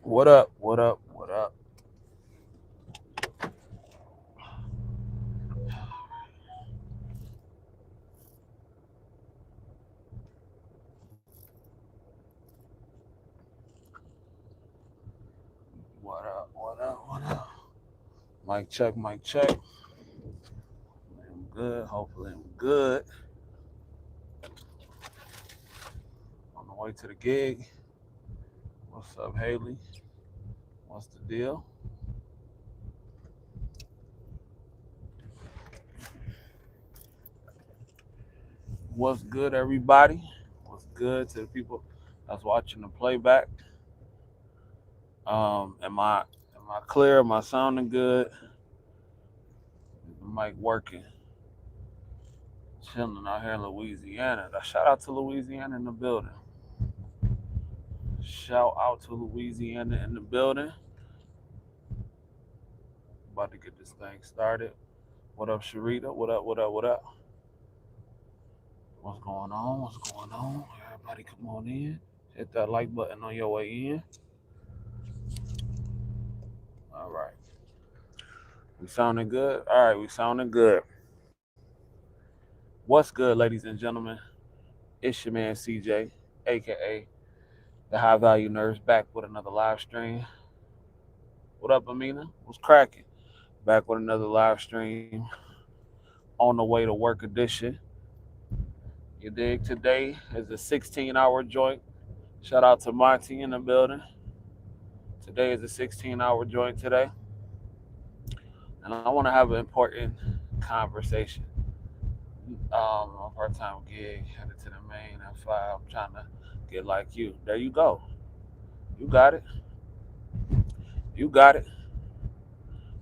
What up? What up? What up? What up? What up? What up? Mic check, mic check. I'm good. Hopefully, I'm good. On the way to the gig. What's up, Haley? What's the deal? What's good, everybody? What's good to the people that's watching the playback? Am I clear? Am I sounding good? Is the mic working? Chilling out here in Louisiana. Shout out to Louisiana in the building. Shout out to Louisiana in the building. About to get this thing started. What up, Sharita? What up? What up? What up? What's going on? What's going on? Everybody, come on in. Hit that like button on your way in. All right. We sounding good? All right, we sounding good. What's good, ladies and gentlemen? It's your man CJ, aka the High Value Nerds, back with another live stream. What up, Amina? What's cracking? Back with another live stream on the way to work edition. You dig? Today is a 16-hour joint. Shout out to Monty in the building. Today is a 16-hour joint today. And I want to have an important conversation. A part-time gig, headed to the main at 5. I'm trying to get like you. There you go. You got it. You got it.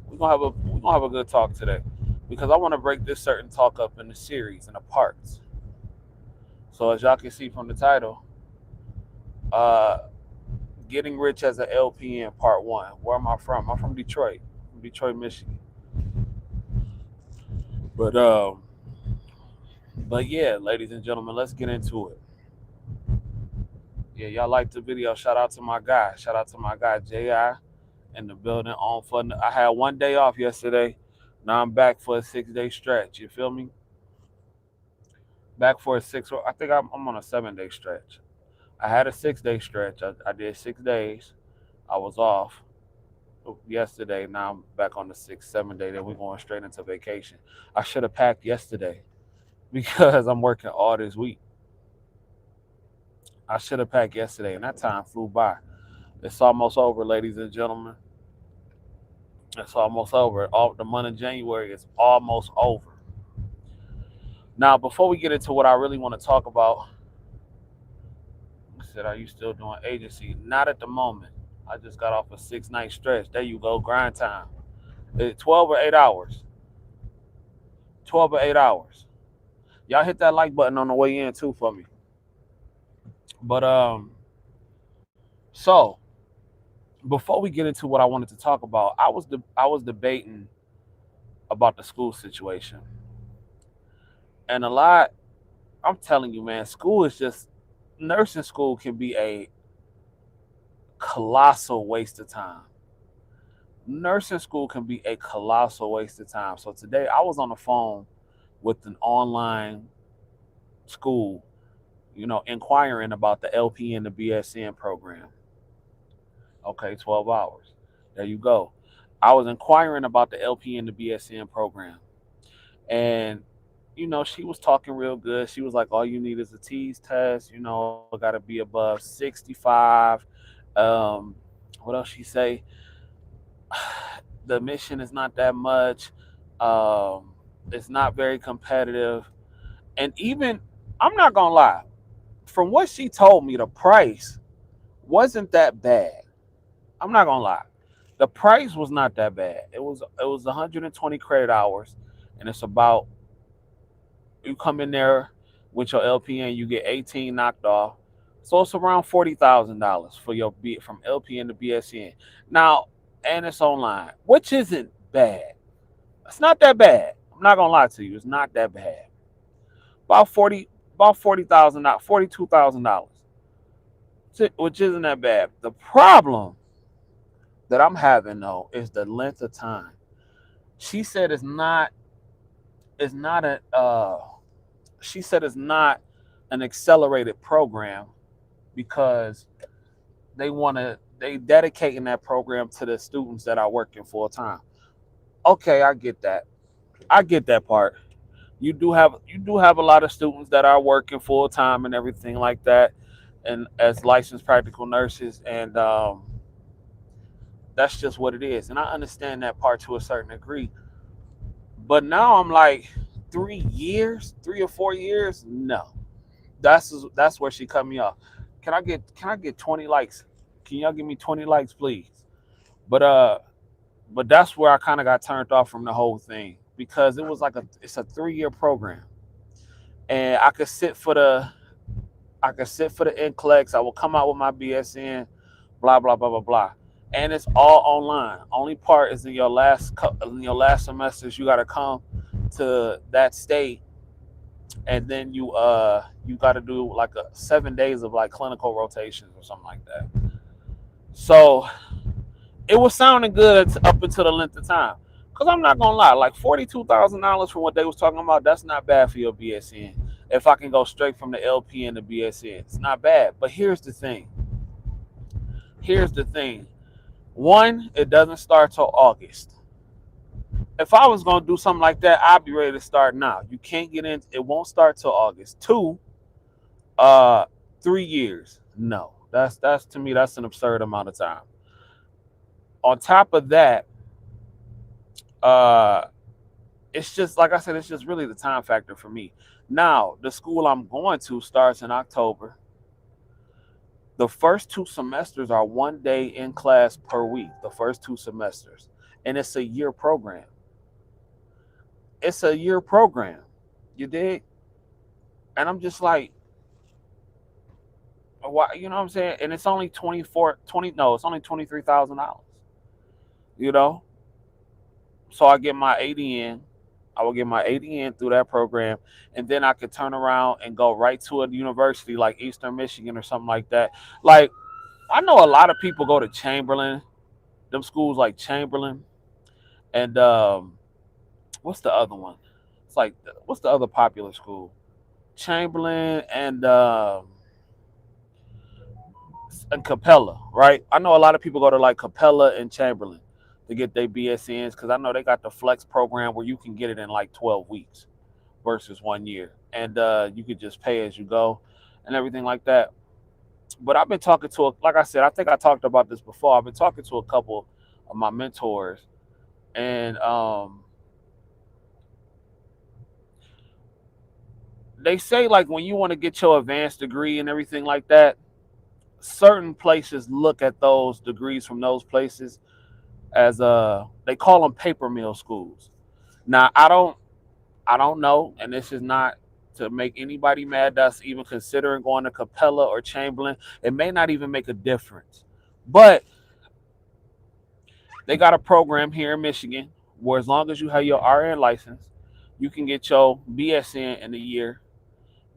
We're gonna have a good talk today because I want to break this certain talk up into series and parts. So as y'all can see from the title, uh, getting rich as an LPN part one. Where am I from? I'm from Detroit, Michigan. But um, but yeah, ladies and gentlemen, let's get into it. Yeah, y'all liked the video. Shout out to my guy. Shout out to my guy Ji in the building. On for I had one day off yesterday. Now I'm back for a 6 day stretch. You feel me? Back for a six. I think I'm on a 7 day stretch. I had a 6 day stretch. I did 6 days. I was off yesterday. Now I'm back on the 7 day. Then we're going straight into vacation. I should have packed yesterday because I'm working all this week. I should have packed yesterday, and that time flew by. It's almost over, ladies and gentlemen. It's almost over. All the month of January is almost over. Now, before we get into what I really want to talk about, I said, are you still doing agency? Not at the moment. I just got off a 6 night stretch. There you go, grind time. 12 or 8 hours. 12 or 8 hours. Y'all hit that like button on the way in too for me. But so before we get into what I wanted to talk about, I was debating about the school situation. And a lot, I'm telling you, man, school is just nursing school can be a colossal waste of time. Nursing school can be a colossal waste of time. So today I was on the phone with an online school, inquiring about the LPN and the BSN program. Okay, 12 hours. There you go. I was inquiring about the LPN and the BSN program. And, she was talking real good. She was like, all you need is a T's test, got to be above 65. Um, what else she say? The mission is not that much. It's not very competitive. And even, I'm not going to lie, from what she told me, the price wasn't that bad. I'm not going to lie. The price was not that bad. It was 120 credit hours, and it's about, you come in there with your LPN, you get 18 knocked off. So it's around $40,000 for your from LPN to BSN. Now, and it's online, which isn't bad. It's not that bad. I'm not gonna lie to you. It's not that bad. About 40,000, not $42,000, which isn't that bad. The problem that I'm having though is the length of time. She said it's not a she said it's not an accelerated program because they dedicating that program to the students that are working full time. Okay, I get that. I get that part. You do have a lot of students that are working full time and everything like that, and as licensed practical nurses, and that's just what it is. And I understand that part to a certain degree. But now I'm like, 3 years, 3 or 4 years, no. That's where she cut me off. Can I get 20 likes? Can y'all give me 20 likes, please? But but that's where I kind of got turned off from the whole thing because it's a 3 year program, and I could sit for the NCLEX. I will come out with my BSN, blah blah blah blah blah, and it's all online. Only part is in your last semesters. You got to come to that state, and then you got to do like 7 days of like clinical rotations or something like that. So it was sounding good up until the length of time. Cause I'm not gonna lie, like $42,000 for what they was talking about, that's not bad for your BSN. If I can go straight from the LPN to BSN, it's not bad. But here's the thing. Here's the thing. One, it doesn't start till August. If I was gonna do something like that, I'd be ready to start now. You can't get in. It won't start till August. Two, uh, 3 years. No, that's to me that's an absurd amount of time. On top of that, uh, it's just like I said, it's just really the time factor for me. Now, the school I'm going to starts in October. The first 2 semesters are 1 day in class per week, the first 2 semesters. And it's a year program. It's a year program. You dig? And I'm just like, why, you know what I'm saying? And it's only 24, 20, no, it's only $23,000. You know? So I get my ADN. I will get my ADN through that program, and then I could turn around and go right to a university like Eastern Michigan or something like that. Like, I know a lot of people go to Chamberlain, them schools like Chamberlain, and what's the other one? It's like, what's the other popular school? Chamberlain and Capella, right? I know a lot of people go to like Capella and Chamberlain to get their BSNs because I know they got the flex program where you can get it in like 12 weeks versus 1 year, and you could just pay as you go and everything like that. But I've been talking to, like I said, I think I talked about this before. I've been talking to a couple of my mentors, and they say like when you want to get your advanced degree and everything like that, certain places look at those degrees from those places as they call them paper mill schools. Now I don't know, and this is not to make anybody mad that's even considering going to Capella or Chamberlain. It may not even make a difference. But they got a program here in Michigan where as long as you have your RN license, you can get your BSN in a year,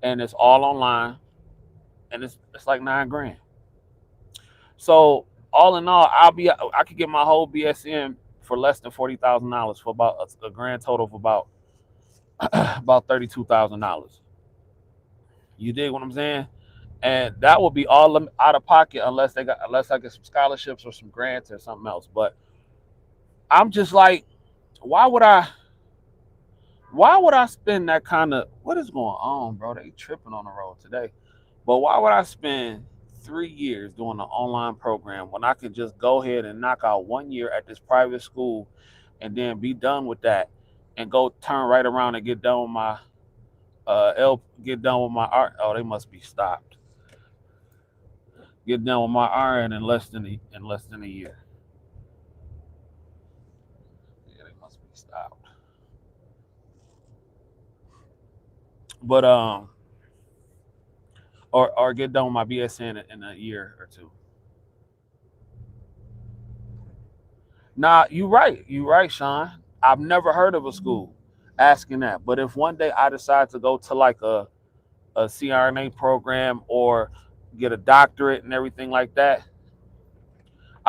and it's all online, and it's like 9 grand. So all in all, I could get my whole BSN for less than $40,000 for about a grand total of about about $32,000. You dig what I'm saying? And that will be all out of pocket unless I get some scholarships or some grants or something else. But I'm just like, why would I spend that kind of, what is going on, bro? They tripping on the road today. But why would I spend 3 years doing an online program when I could just go ahead and knock out 1 year at this private school and then be done with that and go turn right around and get done with my art. Oh, they must be stopped. Get done with my RN in less than a year. Yeah, they must be stopped. But or get done with my BSN in a year or two. Nah, you right. You right, Sean. I've never heard of a school asking that. But if one day I decide to go to like a CRNA program or get a doctorate and everything like that,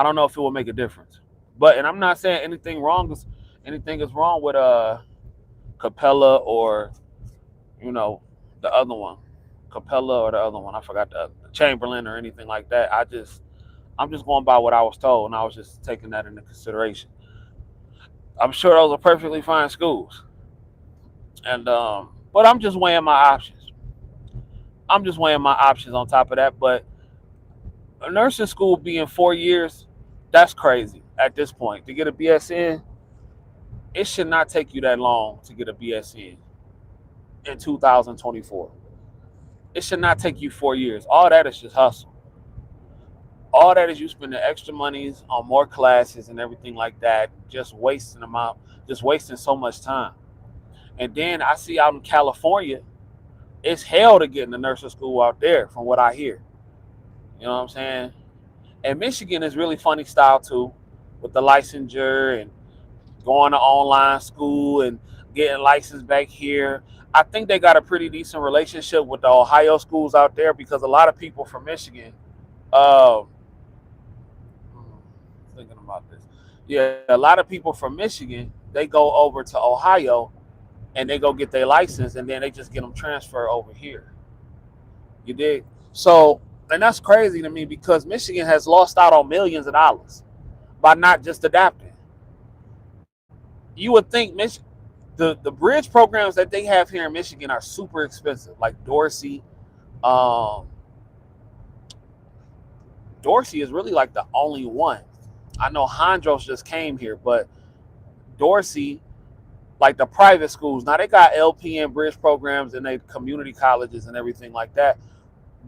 I don't know if it will make a difference. But and I'm not saying anything is wrong with Capella or you know the other one, Capella or the other one. I forgot the Chamberlain or anything like that. I'm just going by what I was told, and I was just taking that into consideration. I'm sure those are perfectly fine schools, and but I'm just weighing my options. I'm just weighing my options on top of that. But a nursing school being 4 years, that's crazy at this point. To get a BSN, it should not take you that long to get a BSN in 2024. It should not take you 4 years. All that is just hustle. All that is you spending extra monies on more classes and everything like that, just wasting so much time. And then I see out in California, it's hell to get in the nursing school out there, from what I hear. You know what I'm saying? And Michigan is really funny style too, with the licensure and going to online school and getting licensed back here. I think they got a pretty decent relationship with the Ohio schools out there because a lot of people from Michigan, uh, thinking about this, yeah, a lot of people from Michigan, they go over to Ohio and they go get their license and then they just get them transferred over here. You dig? So, and that's crazy to me because Michigan has lost out on millions of dollars by not just adapting. You would think the bridge programs that they have here in Michigan are super expensive, like Dorsey. Um, Dorsey is really like the only one. I know Hondros just came here, but Dorsey, like the private schools, now they got LPN bridge programs and they community colleges and everything like that.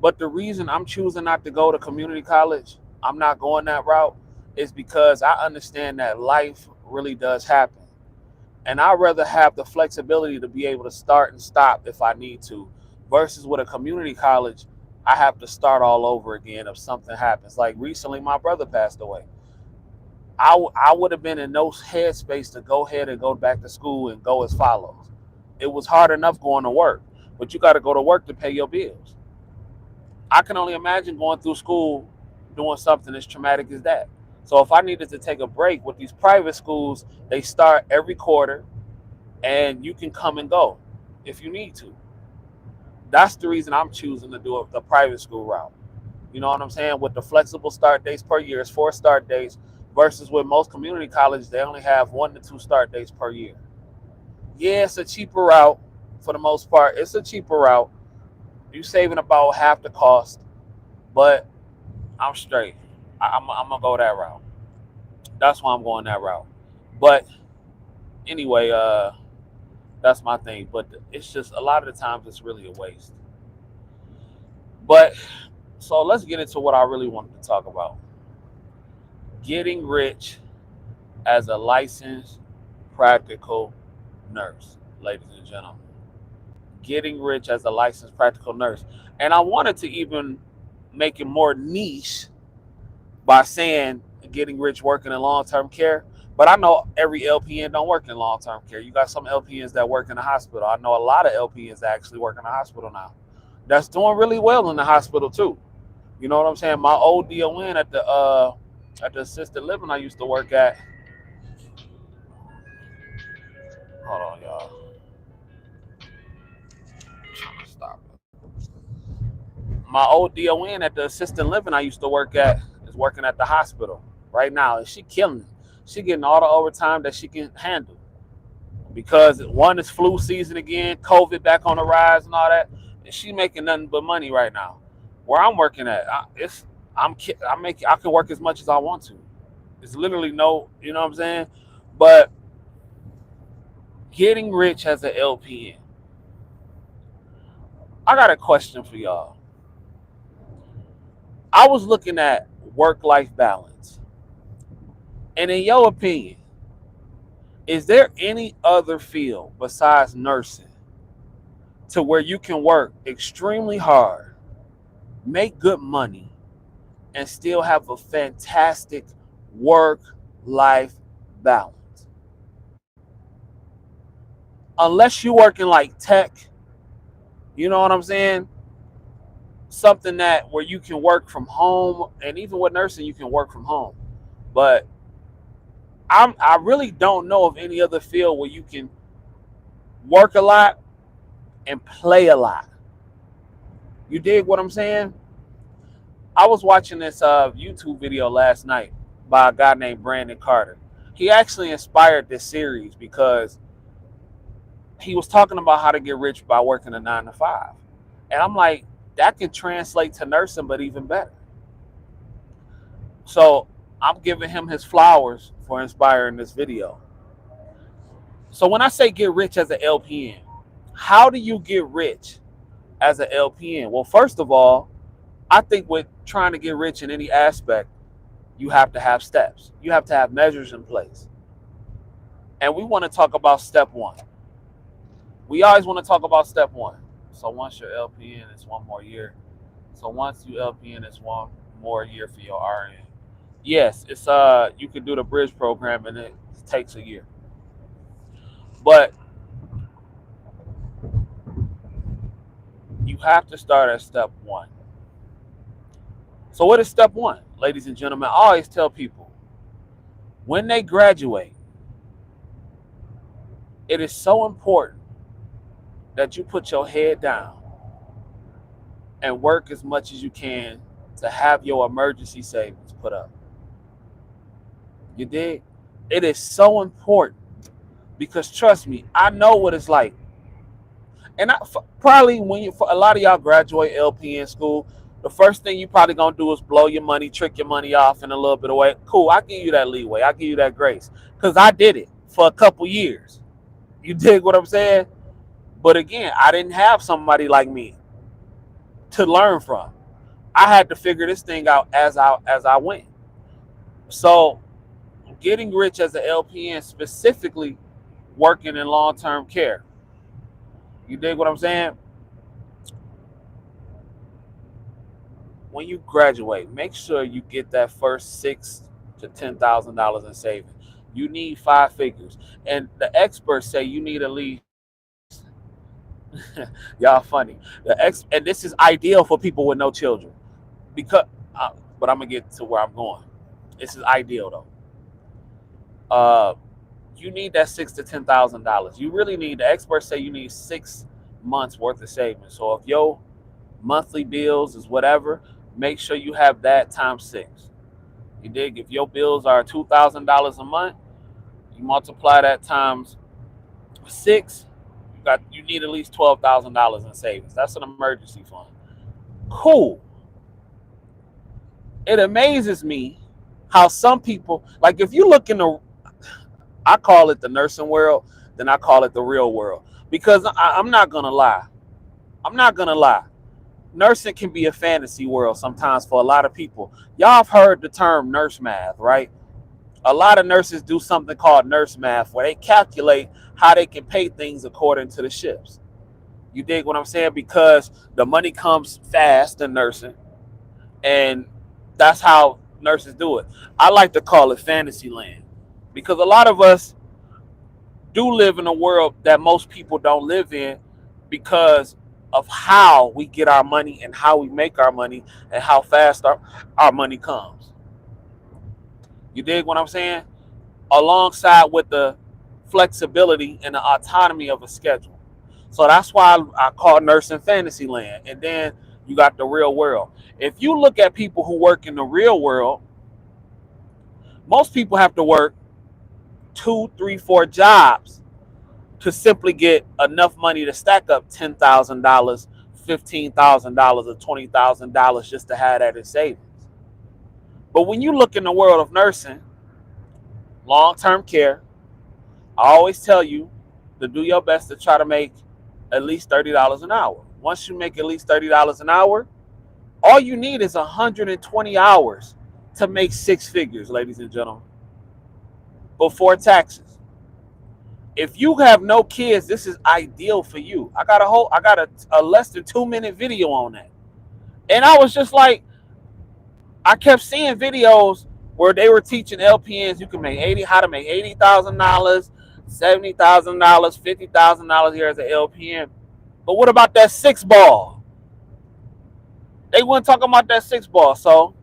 But the reason I'm choosing not to go to community college, I'm not going that route, is because I understand that life really does happen. And I'd rather have the flexibility to be able to start and stop if I need to, versus with a community college, I have to start all over again if something happens. Like recently, my brother passed away. I would have been in no headspace to go ahead and go back to school and go as follows. It was hard enough going to work, but you got to go to work to pay your bills. I can only imagine going through school doing something as traumatic as that. So if I needed to take a break with these private schools, they start every quarter and you can come and go if you need to. That's the reason I'm choosing to do the private school route. You know what I'm saying? With the flexible start dates per year, it's 4 start dates versus with most community colleges, they only have 1 to 2 start dates per year. Yeah, it's a cheaper route for the most part. It's a cheaper route. You're saving about half the cost, but I'm straight. I'm gonna go that route. That's why I'm going that route. But anyway, that's my thing. But it's just a lot of the times it's really a waste. But so let's get into what I really wanted to talk about. Getting rich as a licensed practical nurse, ladies and gentlemen. Getting rich as a licensed practical nurse. And I wanted to even make it more niche by saying getting rich working in long-term care. But I know every LPN don't work in long-term care. You got some LPNs that work in the hospital. I know a lot of LPNs that actually work in the hospital now. That's doing really well in the hospital too. You know what I'm saying? My old DON at the assisted living I used to work at. Hold on, y'all. I'm trying to stop it. My old DON at the assisted living I used to work at is working at the hospital right now, and she killing it. She getting all the overtime that she can handle because one is flu season again, COVID back on the rise and all that, and she making nothing but money right now. Where I'm working at, I can work as much as I want to. It's literally no, you know what I'm saying? But getting rich as an LPN, I got a question for y'all. I was looking at work-life balance, and in your opinion, is there any other field besides nursing to where you can work extremely hard, make good money, and still have a fantastic work-life balance? Unless you're working like tech, you know what I'm saying? Something that where you can work from home, and even with nursing, you can work from home. But I really don't know of any other field where you can work a lot and play a lot. You dig what I'm saying? I was watching this YouTube video last night by a guy named Brandon Carter. He actually inspired this series because he was talking about how to get rich by working a 9 to 5. And I'm like, that can translate to nursing, but even better. So I'm giving him his flowers for inspiring this video. So when I say get rich as an LPN, how do you get rich as an LPN? Well, first of all, I think with trying to get rich in any aspect, you have to have steps. You have to have measures in place. And we want to talk about step one. We always want to talk about step one. So once you're LPN, it's one more year. So once you LPN, it's one more year for your RN. Yes, it's you can do the bridge program and it takes a year. But you have to start at step one. So what is step one? Ladies and gentlemen, I always tell people when they graduate, it is so important that you put your head down and work as much as you can to have your emergency savings put up. You dig? It is so important because trust me, I know what it's like. And probably when for a lot of y'all graduate LPN school, the first thing you probably gonna do is blow your money, trick your money off in a little bit of way. Cool, I give you that leeway, I give you that grace, because I did it for a couple years. You dig what I'm saying? But again, I didn't have somebody like me to learn from. I had to figure this thing out as I went. So getting rich as an LPN, specifically working in long-term care. You dig what I'm saying? When you graduate, make sure you get that first $6,000 to $10,000 in savings. You need 5 figures, and the experts say you need at least. Y'all funny. And this is ideal for people with no children, because. But I'm gonna get to where I'm going. This is ideal though. You need that $6,000 to $10,000. You really need. The experts say you need 6 months worth of savings. So if your monthly bills is whatever, make sure you have that times 6. You dig? If your bills are $2,000 a month, you multiply that times 6. You need at least $12,000 in savings. That's an emergency fund. Cool. It amazes me how some people, like if you look in the, I call it the nursing world, then I call it the real world. Because I'm not gonna lie. I'm not gonna lie. Nursing can be a fantasy world sometimes for a lot of people. Y'all have heard the term nurse math, right? A lot of nurses do something called nurse math where they calculate how they can pay things according to the shifts. You dig what I'm saying? Because the money comes fast in nursing, and that's how nurses do it. I like to call it fantasy land because a lot of us do live in a world that most people don't live in because of how we get our money and how we make our money and how fast our money comes. You dig what I'm saying? Alongside with the flexibility and the autonomy of a schedule. So that's why I call nursing fantasy land. And then you got the real world. If you look at people who work in the real world, most people have to work 2, 3, 4 jobs to simply get enough money to stack up $10,000, $15,000, or $20,000 just to have that in savings. But when you look in the world of nursing, long-term care, I always tell you to do your best to try to make at least $30 an hour. Once you make at least $30 an hour, all you need is 120 hours to make 6 figures, ladies and gentlemen, before taxes. If you have no kids, this is ideal for you. I got a less than 2-minute video on that. And I was just like, I kept seeing videos where they were teaching LPNs you can make how to make $80,000, $70,000, $50,000 here as an LPN. But what about that 6 ball? They weren't talking about that 6 ball. So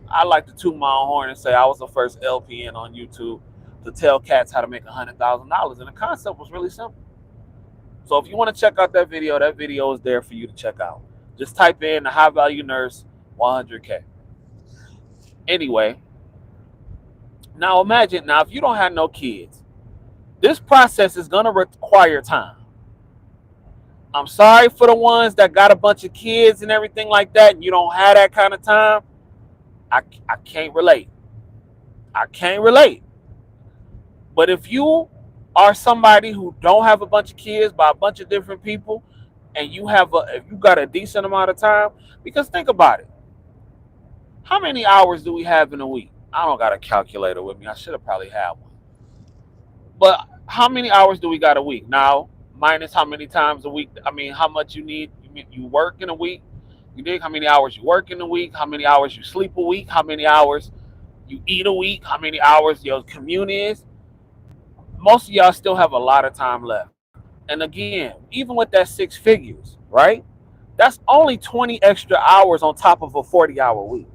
I like to toot my own horn and say I was the first LPN on YouTube to tell cats how to make $100,000, and the concept was really simple. So if you want to check out that video is there for you to check out. Just type in the high value nurse 100K. Anyway, now imagine now if you don't have no kids, this process is gonna require time. I'm sorry for the ones that got a bunch of kids and everything like that, and you don't have that kind of time. I can't relate. I can't relate. But if you are somebody who don't have a bunch of kids by a bunch of different people, and if you got a decent amount of time, because think about it, how many hours do we have in a week? I don't got a calculator with me. I should have probably had one. But how many hours do we got a week now? Minus how many times a week? I mean, how much you need? You work in a week. You dig how many hours you work in a week? How many hours you sleep a week? How many hours you eat a week? How many hours your commute is? Most of y'all still have a lot of time left. And again, even with that six figures, right? That's only 20 extra hours on top of a 40-hour week.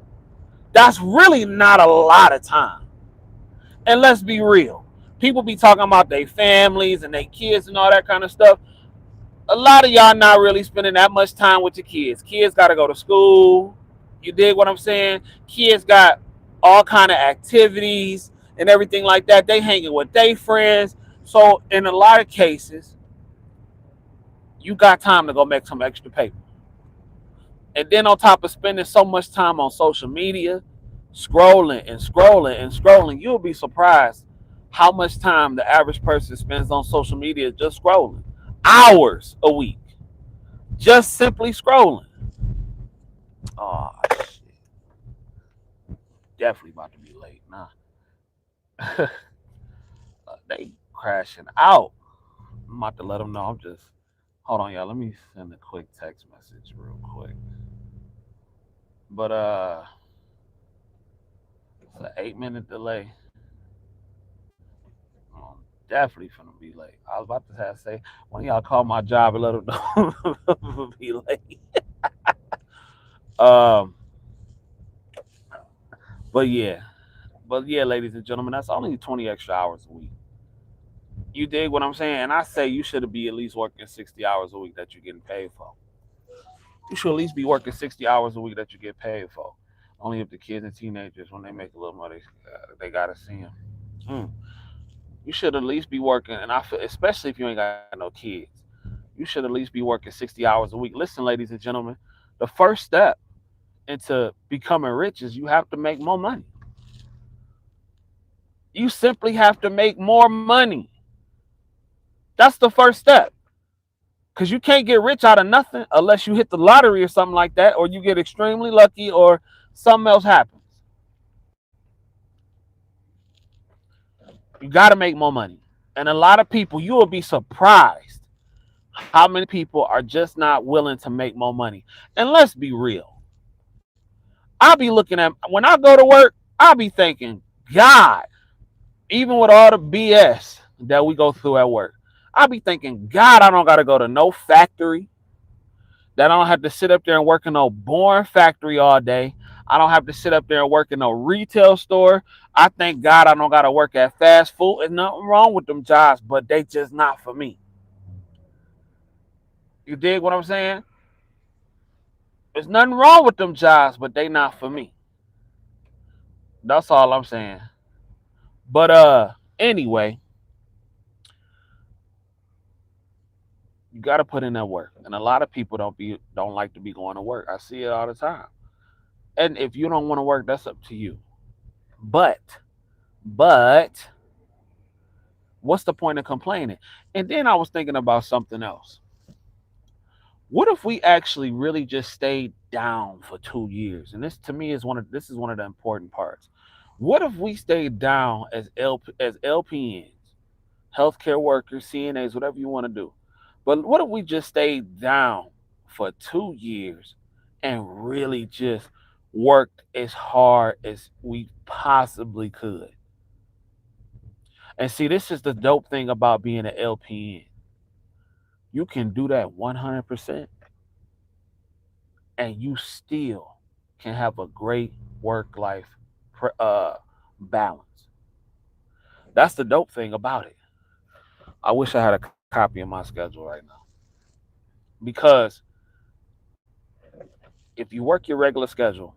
That's really not a lot of time. And let's be real. People be talking about their families and their kids and all that kind of stuff. A lot of y'all not really spending that much time with your kids. Kids got to go to school. You dig what I'm saying? Kids got all kind of activities and everything like that. They hanging with their friends. So in a lot of cases, you got time to go make some extra paper. And then on top of spending so much time on social media, scrolling and scrolling and scrolling, you'll be surprised how much time the average person spends on social media just scrolling. Hours a week. Just simply scrolling. Oh, shit. Definitely about to be late. Nah. They crashing out. I'm about to let them know. Hold on, y'all. Let me send a quick text message real quick. But it's an 8-minute delay. I'm definitely finna be late. I was about to say, one of y'all call my job and let them know I'm gonna be late. Um, but yeah, ladies and gentlemen, that's only 20 extra hours a week. You dig what I'm saying? And I say you should be at least working 60 hours a week that you're getting paid for. You should at least be working 60 hours a week that you get paid for. Only if the kids and teenagers, when they make a little money, they gotta see them. Mm. You should at least be working, and I feel, especially if you ain't got no kids, you should at least be working 60 hours a week. Listen, ladies and gentlemen, the first step into becoming rich is you have to make more money. You simply have to make more money. That's the first step. Because you can't get rich out of nothing unless you hit the lottery or something like that, or you get extremely lucky, or something else happens. You got to make more money. And a lot of people, you will be surprised how many people are just not willing to make more money. And let's be real. I'll be looking at, when I go to work, I'll be thinking, God, even with all the BS that we go through at work, I'll be thinking, God, I don't got to go to no factory. That I don't have to sit up there and work in no boring factory all day. I don't have to sit up there and work in no retail store. I thank God I don't got to work at fast food. There's nothing wrong with them jobs, but they just not for me. You dig what I'm saying? There's nothing wrong with them jobs, but they not for me. That's all I'm saying. But anyway, you got to put in that work, and a lot of people don't like to be going to work. I see it all the time. And if you don't want to work, that's up to you. But but what's the point of complaining? And then I was thinking about something else. What if we actually really just stayed down for 2 years? And this to me is one of the important parts. What if we stayed down as LPNs, healthcare workers, CNAs, whatever you want to do? But what if we just stayed down for 2 years and really just worked as hard as we possibly could? And see, this is the dope thing about being an LPN. You can do that 100% and you still can have a great work-life balance. That's the dope thing about it. I wish I had a copy of my schedule right now because if you work your regular schedule,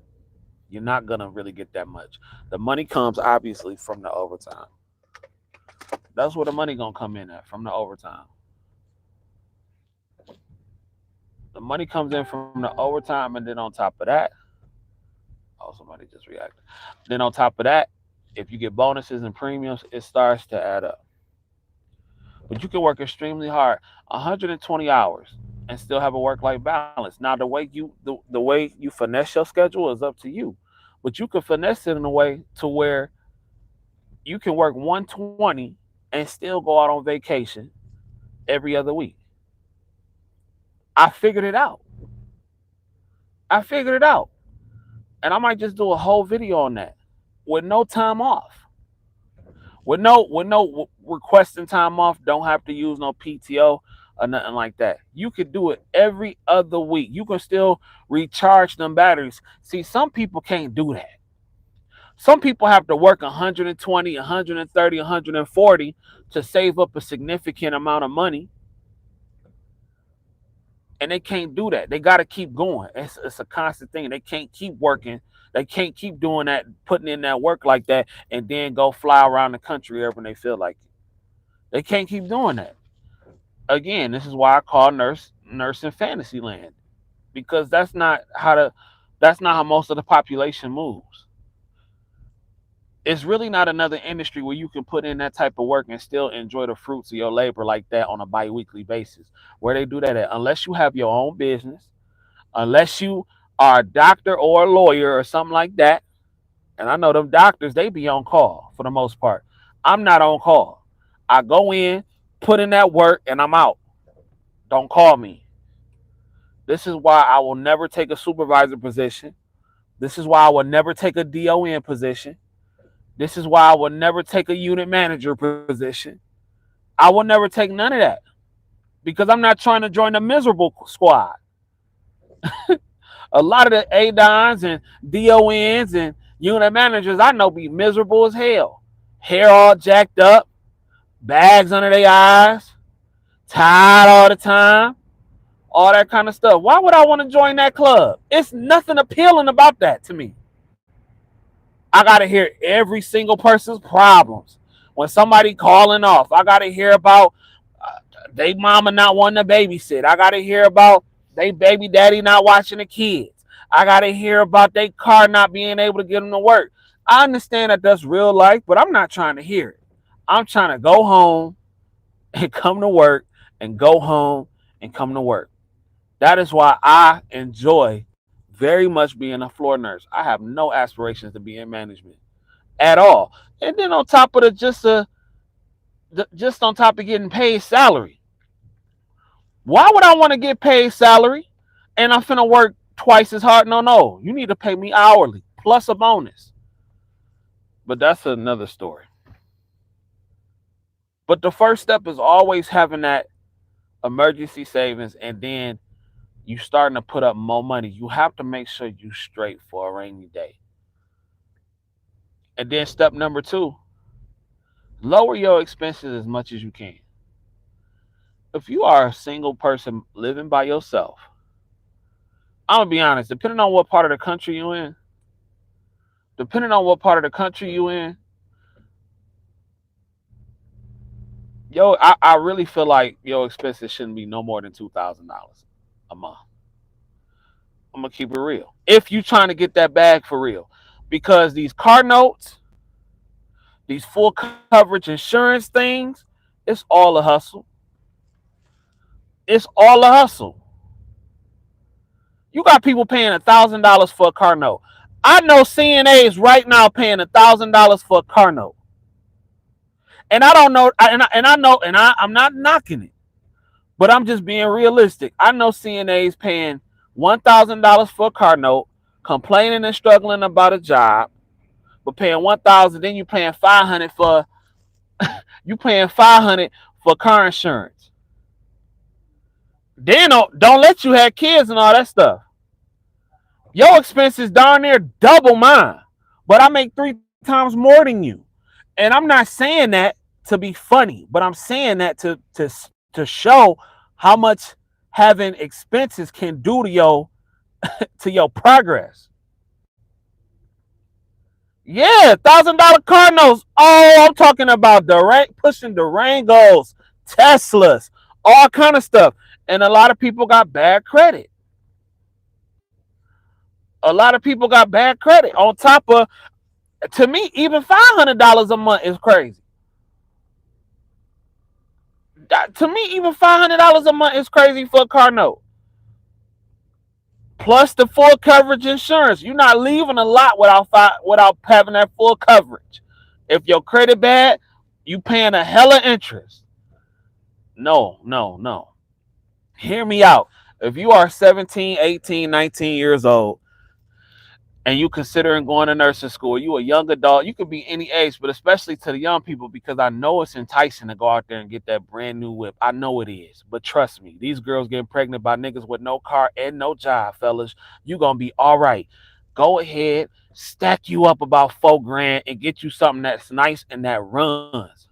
you're not gonna really get that much. The money comes obviously from the overtime. That's where the money gonna come in at, from the overtime. The money comes in from the overtime, and then on top of that, oh, somebody just reacted. Then on top of that, if you get bonuses and premiums, it starts to add up. But you can work extremely hard, 120 hours, and still have a work-life balance. Now, the way you finesse your schedule is up to you, but you can finesse it in a way to where you can work 120 and still go out on vacation every other week. I figured it out. I figured it out, and I might just do a whole video on that with no time off. With no requesting time off. Don't have to use no PTO or nothing like that. You could do it every other week. You can still recharge them batteries. See, some people can't do that. Some people have to work 120, 130, 140 to save up a significant amount of money, and they can't do that. They got to keep going. It's a constant thing. They can't keep working. They can't keep doing that, putting in that work like that, and then go fly around the country every when they feel like it. They can't keep doing that. Again, this is why I call nursing fantasy land, because that's not how most of the population moves. It's really not another industry where you can put in that type of work and still enjoy the fruits of your labor like that on a bi-weekly basis. Where they do that at, unless you have your own business, unless you are a doctor or a lawyer or something like that. And I know them doctors, they be on call for the most part. I'm not on call. I go in, put in that work, and I'm out. Don't call me. This is why I will never take a supervisor position. This is why I will never take a DON position. This is why I will never take a unit manager position. I will never take none of that because I'm not trying to join the miserable squad. A lot of the ADONs and DONs and unit managers I know be miserable as hell. Hair all jacked up, bags under their eyes, tired all the time, all that kind of stuff. Why would I want to join that club? It's nothing appealing about that to me. I got to hear every single person's problems. When somebody calling off, I got to hear about they mama not wanting to babysit. I got to hear about they baby daddy not watching the kids. I got to hear about their car not being able to get them to work. I understand that that's real life, but I'm not trying to hear it. I'm trying to go home and come to work and go home and come to work. That is why I enjoy very much being a floor nurse. I have no aspirations to be in management at all. And then on top of just on top of getting paid salary, why would I want to get paid salary and I'm finna work twice as hard? No, no, you need to pay me hourly plus a bonus. But that's another story. But the first step is always having that emergency savings, and then you starting to put up more money. You have to make sure you straight for a rainy day. And then step number two, lower your expenses as much as you can. If you are a single person living by yourself, I'm gonna be honest, depending on what part of the country you in, I really feel like your expenses shouldn't be no more than $2,000 a month. I'm gonna keep it real. If you trying to get that bag for real, because these car notes, these full coverage insurance things, it's all a hustle. It's all a hustle. You got people paying $1,000 for a car note. I know CNAs right now paying $1,000 for a car note, and I don't know, and I know, and I'm not knocking it, but I'm just being realistic. I know CNAs paying $1,000 for a car note, complaining and struggling about a job, but paying 1,000, then you paying 500 for car insurance. Then don't let you have kids and all that stuff. Your expenses down there double mine, but I make 3 times more than you. And I'm not saying that to be funny, but I'm saying that to show how much having expenses can do to your progress. Yeah, $1,000 car notes. Oh, I'm talking about pushing Durangos, Teslas, all kind of stuff. And a lot of people got bad credit. A lot of people got bad credit. On top of, to me, even $500 a month is crazy. To me, even $500 a month is crazy for a car note. Plus the full coverage insurance. You're not leaving a lot without having that full coverage. If your credit bad, you paying a hella interest. No, no, no. Hear me out. If you are 17, 18, 19 years old and you considering going to nursing school, you a young adult, you could be any age, but especially to the young people, because I know it's enticing to go out there and get that brand new whip. I know it is, but trust me, these girls getting pregnant by niggas with no car and no job, fellas, you gonna be all right. Go ahead, stack you up about 4 grand and get you something that's nice and that runs.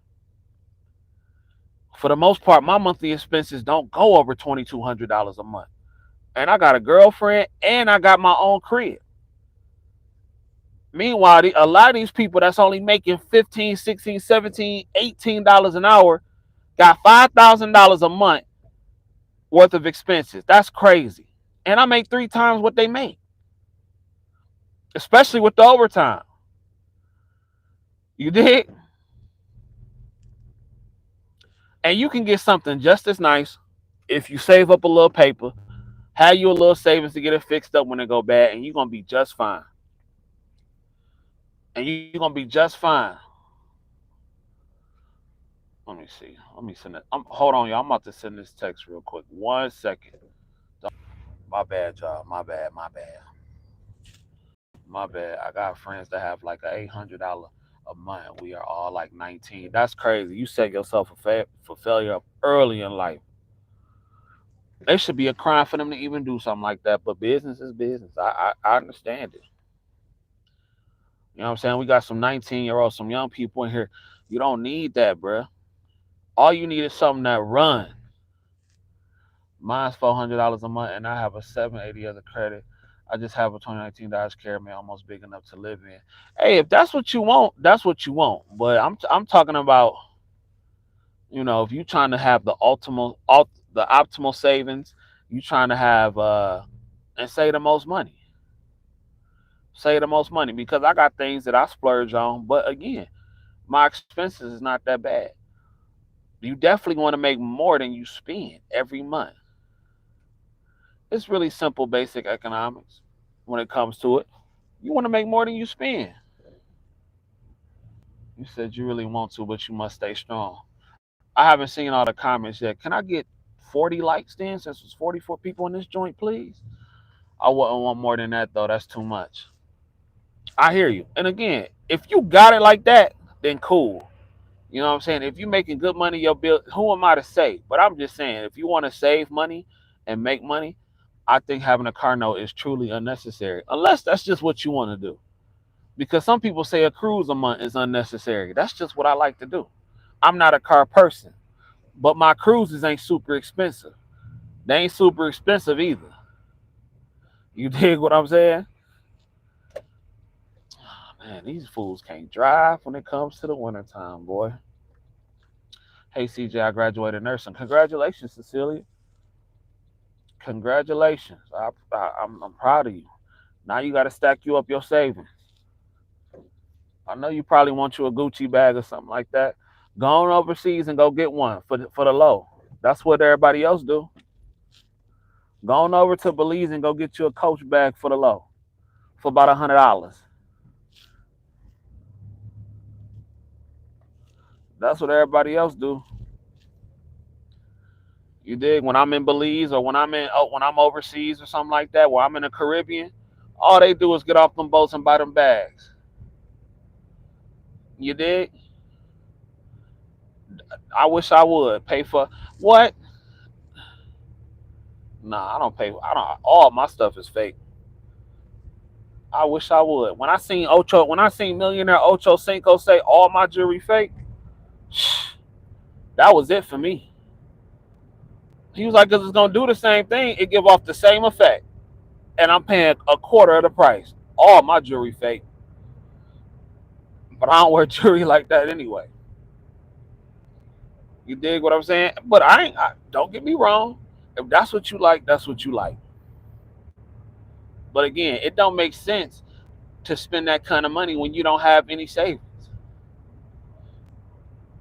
For the most part, my monthly expenses don't go over $2,200 a month. And I got a girlfriend and I got my own crib. Meanwhile, a lot of these people that's only making 15, 16, 17, $18 an hour got $5,000 a month worth of expenses. That's crazy. And I make 3 times what they make, especially with the overtime. You dig? And you can get something just as nice if you save up a little paper, have you a little savings to get it fixed up when it go bad, and you're gonna be just fine. And you're gonna be just fine. Let me see. Let me send it. Hold on, y'all. I'm about to send this text real quick. 1 second. My bad, y'all. My bad. My bad. My bad. I got friends that have like a $800 a month. We are all like 19. That's crazy. You set yourself for failure early in life. It should be a crime for them to even do something like that. But business is business. I understand it. You know what I'm saying? We got some 19-year-olds, some young people in here. You don't need that, bruh. All you need is something that runs. Mine's $400 a month, and I have a 780 other credit. I just have a 2019 Dodge Caravan, almost big enough to live in. Hey, if that's what you want, that's what you want. But I'm talking about, if you trying to have the optimal savings, you trying to have and save the most money. Save the most money, because I got things that I splurge on, but again, my expenses is not that bad. You definitely want to make more than you spend every month. It's really simple, basic economics when it comes to it. You want to make more than you spend. You said you really want to, but you must stay strong. I haven't seen all the comments yet. Can I get 40 likes then, since there's 44 people in this joint, please? I wouldn't want more than that, though. That's too much. I hear you. And again, if you got it like that, then cool. You know what I'm saying? If you're making good money, your bill, who am I to say? But I'm just saying, if you want to save money and make money, I think having a car note is truly unnecessary. Unless that's just what you want to do. Because some people say a cruise a month is unnecessary. That's just what I like to do. I'm not a car person, but my cruises ain't super expensive. They ain't super expensive either. You dig what I'm saying? Man, these fools can't drive when it comes to the wintertime, boy. Hey, CJ, I graduated nursing. Congratulations, Cecilia. Congratulations. I'm proud of you. Now you got to stack you up your savings. I know you probably want you a Gucci bag or something like that. Go on overseas and go get one for the low. That's what everybody else do. Go on over to Belize and go get you a Coach bag for the low, for about $100. That's what everybody else do. You dig? When I'm in Belize, or when I'm overseas or something like that, where I'm in the Caribbean, all they do is get off them boats and buy them bags. You dig? I wish I would pay for what? Nah, I don't pay. I don't. All my stuff is fake. I wish I would. When I seen millionaire Ocho Cinco say all my jewelry fake, that was it for me. He was like, because it's gonna do the same thing, it give off the same effect, and I'm paying a quarter of the price. All my jewelry fake, but I don't wear jewelry like that anyway. You dig what I'm saying? But don't get me wrong. If that's what you like, that's what you like. But again, it don't make sense to spend that kind of money when you don't have any savings.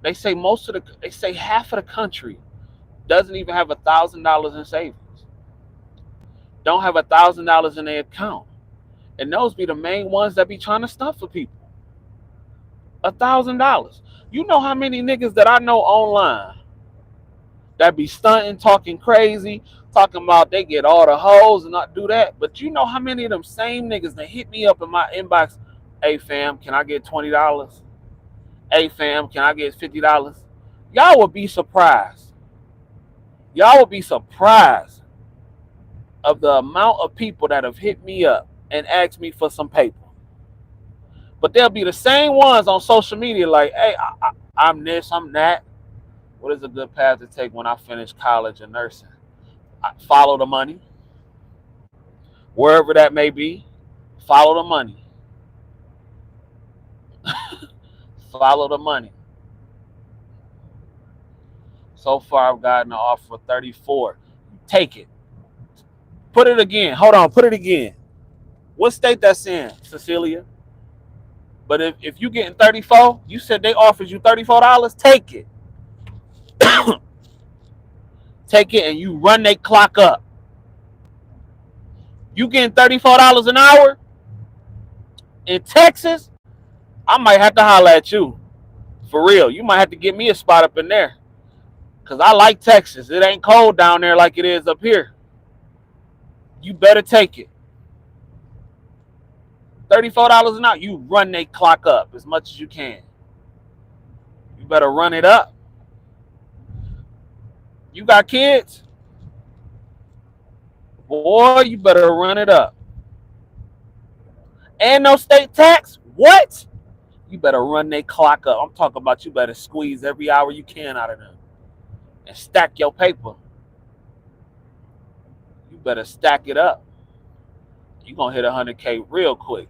They say half of the country doesn't even have $1,000 in savings. Don't have $1,000 in their account. And those be the main ones that be trying to stuff for people. $1,000. You know how many niggas that I know online that be stunting, talking crazy, talking about they get all the hoes and not do that. But you know how many of them same niggas that hit me up in my inbox, hey fam, can I get $20? Hey fam, can I get $50? Y'all would be surprised. Y'all would be surprised of the amount of people that have hit me up and asked me for some paper. But they'll be the same ones on social media like, hey, I'm this, I'm that. What is a good path to take when I finish college and nursing? Follow the money. Wherever that may be, follow the money. Follow the money. So far, I've gotten an offer for 34. Take it. Put it again. Hold on. Put it again. What state that's in, Cecilia? But if you getting 34, you said they offered you $34. Take it. Take it and you run that clock up. You getting $34 an hour in Texas? I might have to holler at you. For real. You might have to get me a spot up in there. Because I like Texas. It ain't cold down there like it is up here. You better take it. $34 an hour. You run that clock up as much as you can. You better run it up. You got kids? Boy, you better run it up. And no state tax? What? You better run that clock up. I'm talking about you better squeeze every hour you can out of them. And stack your paper. You better stack it up. You're going to hit 100K real quick.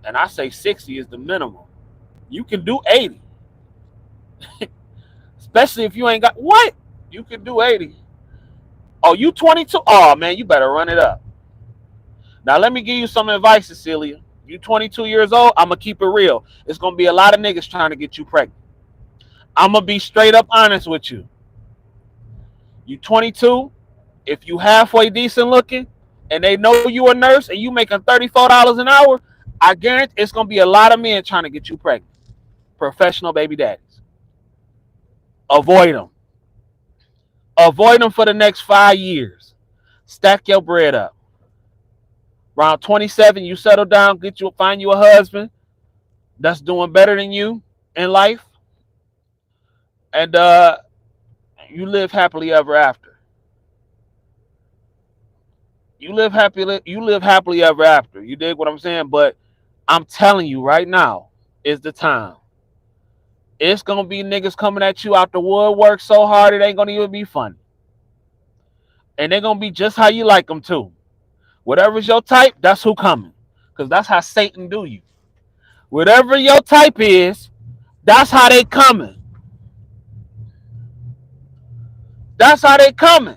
And I say 60 is the minimum. You can do 80. Especially if you ain't got... What? You can do 80. Oh, you 22? Oh, man, you better run it up. Now, let me give you some advice, Cecilia. You 22 years old, I'm going to keep it real. It's going to be a lot of niggas trying to get you pregnant. I'm going to be straight up honest with you. You 22, if you halfway decent looking, and they know you a nurse, and you making $34 an hour, I guarantee it's going to be a lot of men trying to get you pregnant. Professional baby daddies. Avoid them. Avoid them for the next 5 years. Stack your bread up. Around 27, you settle down, find you a husband that's doing better than you in life, and you live happily ever after. You live happily ever after. You dig what I'm saying? But I'm telling you right now is the time. It's gonna be niggas coming at you out the woodwork so hard it ain't gonna even be funny. And they're gonna be just how you like them too. Whatever's your type, that's who coming. Because that's how Satan do you. Whatever your type is, that's how they coming. That's how they coming.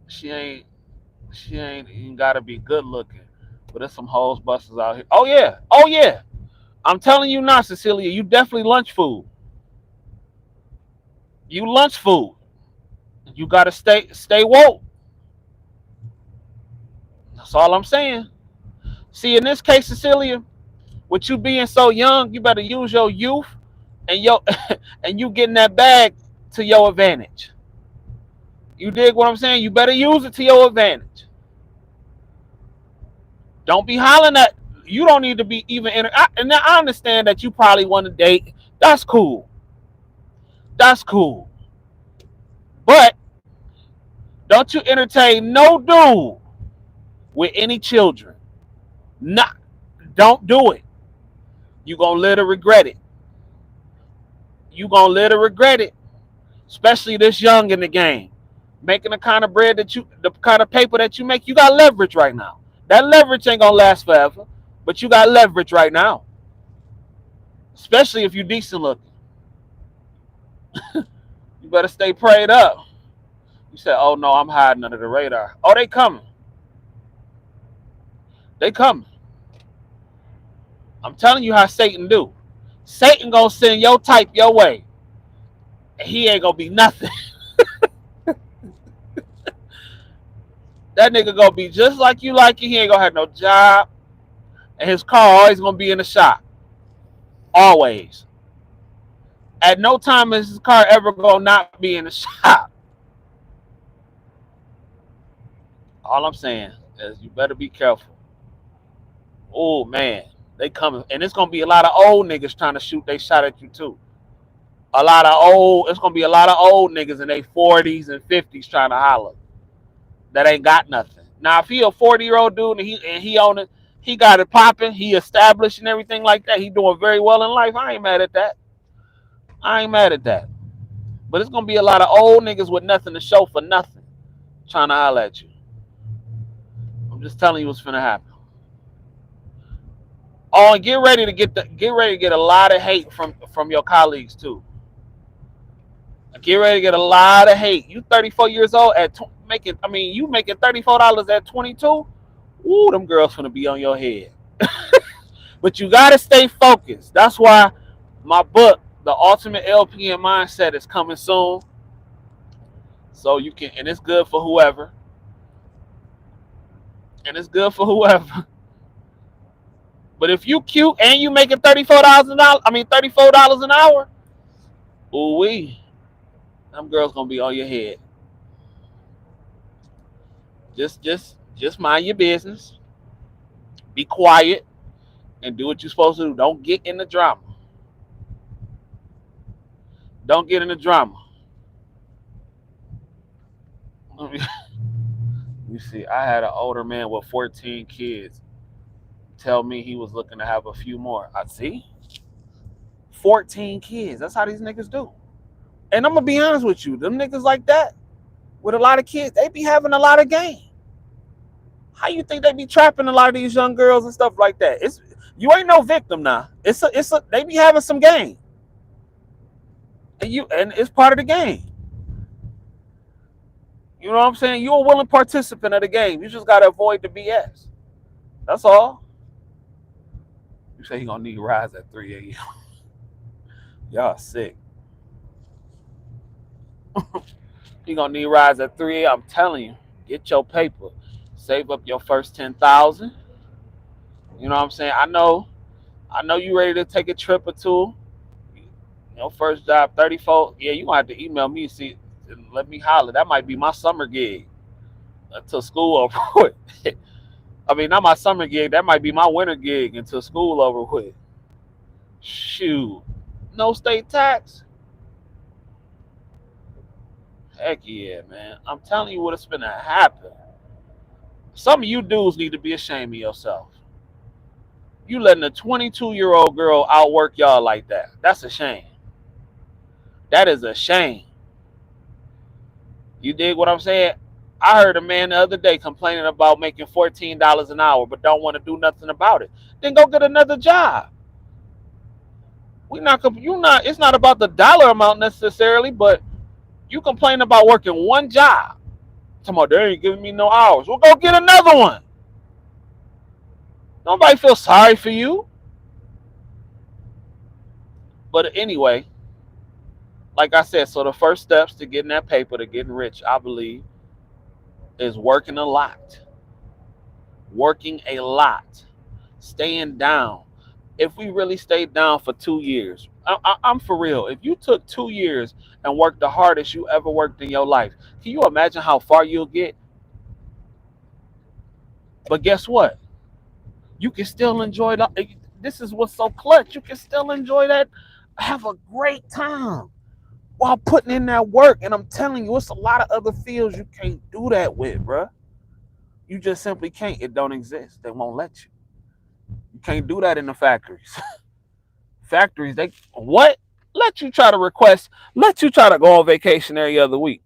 She ain't even gotta be good looking. But there's some hoes busters out here. Oh yeah. Oh yeah. I'm telling you now, Cecilia, you definitely lunch food. You lunch food. You gotta stay woke. That's all I'm saying. See, in this case, Cecilia, with you being so young, you better use your youth and and you getting that bag to your advantage. You dig what I'm saying? You better use it to your advantage. Don't be hollering at. You don't need to be even in. And I understand that you probably want to date. That's cool. That's cool. But don't Don't you entertain no dude with any children. Not, don't do it. You gonna live to regret it. You gonna live to regret it. Especially this young in the game. Making the kind of bread that you, the kind of paper that you make, you got leverage right now. That leverage ain't gonna last forever, but you got leverage right now. Especially if you decent looking. You better stay prayed up. You said, oh no, I'm hiding under the radar. Oh, they coming. They coming. I'm telling you how Satan do. Satan gonna send your type your way. And he ain't gonna be nothing. That nigga gonna be just like you like it. He ain't gonna have no job. And his car always gonna be in the shop. Always. At no time is his car ever gonna not be in the shop. All I'm saying is you better be careful. Oh man, they coming. And it's gonna be a lot of old niggas trying to shoot they shot at you too. It's gonna be a lot of old niggas in their 40s and 50s trying to holler. That ain't got nothing. Now if he a 40-year-old dude and he on it, he got it popping, he established and everything like that, he doing very well in life. I ain't mad at that. I ain't mad at that. But it's gonna be a lot of old niggas with nothing to show for nothing trying to holler at you. I'm just telling you what's finna happen. Oh, and get ready to get a lot of hate from your colleagues too. Get ready to get a lot of hate. You 34 years old you making $34 at 22. Ooh, them girls finna be on your head. But you gotta stay focused. That's why my book, The Ultimate LPN Mindset, is coming soon. So you can, and it's good for whoever. But if you cute and you making $34 an hour, ooh wee, them girls gonna be on your head. Just mind your business. Be quiet and do what you're supposed to do. Don't get in the drama. Don't get in the drama. You see, I had an older man with 14 kids tell me he was looking to have a few more. I see. 14 kids. That's how these niggas do. And I'm gonna be honest with you, them niggas like that with a lot of kids, they be having a lot of game. How you think they be trapping a lot of these young girls and stuff like that? You ain't no victim now. They be having some game. And it's part of the game. You know what I'm saying? You're a willing participant of the game. You just gotta avoid the BS. That's all. You say he gonna need rides at 3 a.m. Y'all sick. He gonna need rides at 3 a.m. I'm telling you, get your paper. Save up your first 10,000. You know what I'm saying? I know you ready to take a trip or two. Your first job, 34. Yeah, you gonna have to email me, see, and let me holler. That might be my summer gig until school over with. I mean, not my summer gig. That might be my winter gig until school over with. Shoot, no state tax. Heck yeah, man. I'm telling you what's gonna happen. Some of you dudes need to be ashamed of yourself. You letting a 22-year-old girl outwork y'all like that. That's a shame. That is a shame. You dig what I'm saying? I heard a man the other day complaining about making $14 an hour, but don't want to do nothing about it. Then go get another job. It's not about the dollar amount necessarily, but you complain about working one job. Talking about they ain't giving me no hours. Well, go get another one. Nobody feels sorry for you. But anyway, like I said, so the first steps to getting that paper, to getting rich, I believe, is working a lot. Working a lot. Staying down. If we really stayed down for 2 years, I'm for real. If you took 2 years and worked the hardest you ever worked in your life, can you imagine how far you'll get? But guess what? You can still enjoy this is what's so clutch. You can still enjoy that. Have a great time. while putting in that work. And I'm telling you, it's a lot of other fields you can't do that with, bruh. You just simply can't. It don't exist. They won't let you. You can't do that in the factories. Factories, they what? Let you try to request, let you try to go on vacation every other week.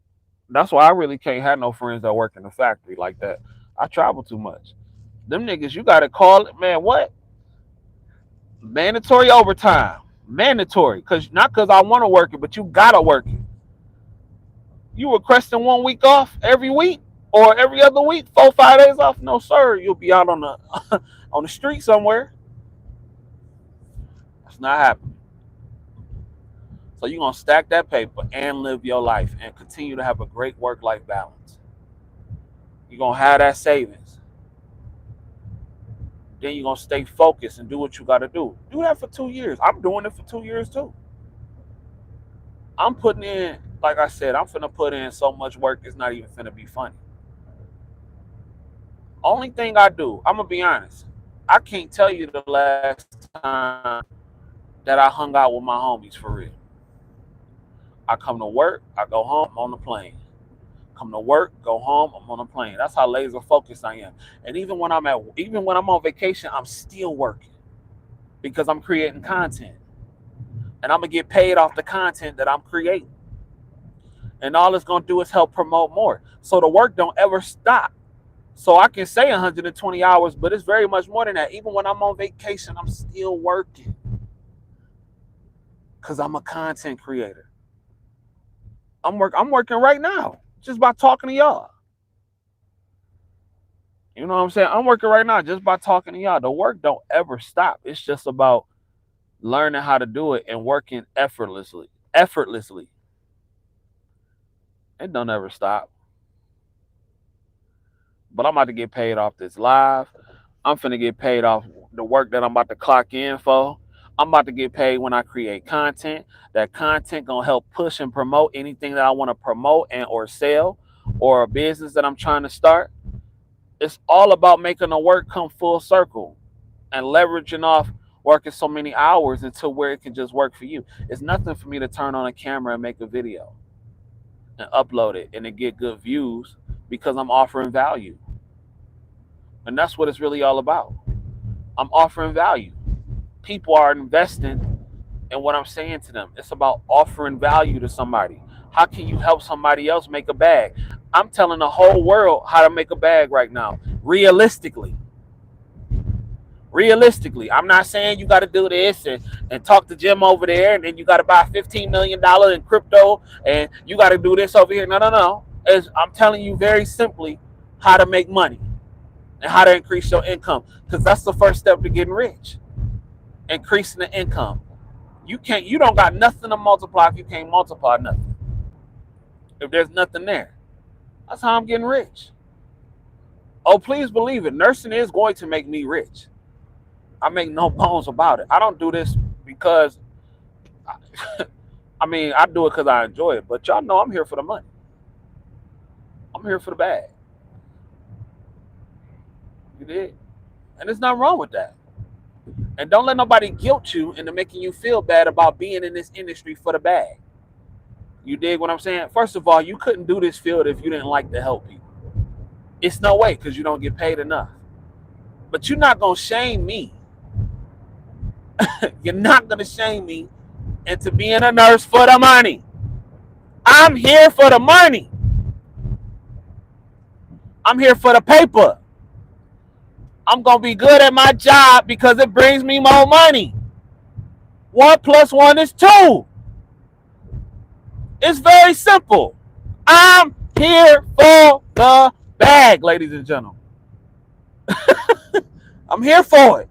That's why I really can't have no friends that work in the factory like that. I travel too much. Them niggas, you gotta call it, man. What? Mandatory overtime. Mandatory. Not cause I want to work it, but you gotta work it. You requesting 1 week off every week or every other week, 4 5 days off? No, sir. You'll be out on the on the street somewhere. That's not happening. So you're gonna stack that paper and live your life and continue to have a great work-life balance. You're gonna have that savings. Then you're gonna stay focused and do what you gotta do. Do that for 2 years. I'm doing it for 2 years too. I'm putting in, like I said, I'm finna put in so much work it's not even finna be funny. Only thing I do, I'm gonna be honest, I can't tell you the last time that I hung out with my homies for real. I come to work, I go home, I'm on the plane. Come to work, go home, I'm on a plane. That's how laser focused I am. And even when I'm on vacation, I'm still working because I'm creating content. And I'm gonna get paid off the content that I'm creating. And all it's gonna do is help promote more. So the work don't ever stop. So I can say 120 hours, but it's very much more than that. Even when I'm on vacation, I'm still working. Because I'm a content creator. I'm working right now just by talking to y'all. You know what I'm saying? I'm working right now just by talking to y'all. The work don't ever stop. It's just about learning how to do it and working effortlessly. Effortlessly. It don't ever stop. But I'm about to get paid off this live. I'm finna get paid off the work that I'm about to clock in for. I'm about to get paid when I create content. That content gonna help push and promote anything that I want to promote and or sell, or a business that I'm trying to start. It's all about making the work come full circle and leveraging off working so many hours until where it can just work for you. It's nothing for me to turn on a camera and make a video and upload it and to get good views because I'm offering value. And that's what it's really all about. I'm offering value. People are investing in what I'm saying to them. It's about offering value to somebody. How can you help somebody else make a bag? I'm telling the whole world how to make a bag right now. Realistically. I'm not saying you got to do this and talk to Jim over there and then you got to buy $15 million in crypto and you got to do this over here. No. I'm telling you very simply how to make money and how to increase your income, because that's the first step to getting rich. Increasing the income. You don't got nothing to multiply if you can't multiply nothing. If there's nothing there. That's how I'm getting rich. Oh, please believe it. Nursing is going to make me rich. I make no bones about it. I don't do this because, I mean, I do it because I enjoy it. But y'all know I'm here for the money. I'm here for the bag. You did? And there's nothing wrong with that. And don't let nobody guilt you into making you feel bad about being in this industry for the bag. You dig what I'm saying? First of all, you couldn't do this field if you didn't like to help people. It's no way, because you don't get paid enough. But you're not going to shame me. You're not going to shame me into being a nurse for the money. I'm here for the money. I'm here for the paper. I'm going to be good at my job because it brings me more money. 1 + 1 is 2. It's very simple. I'm here for the bag, ladies and gentlemen. I'm here for it.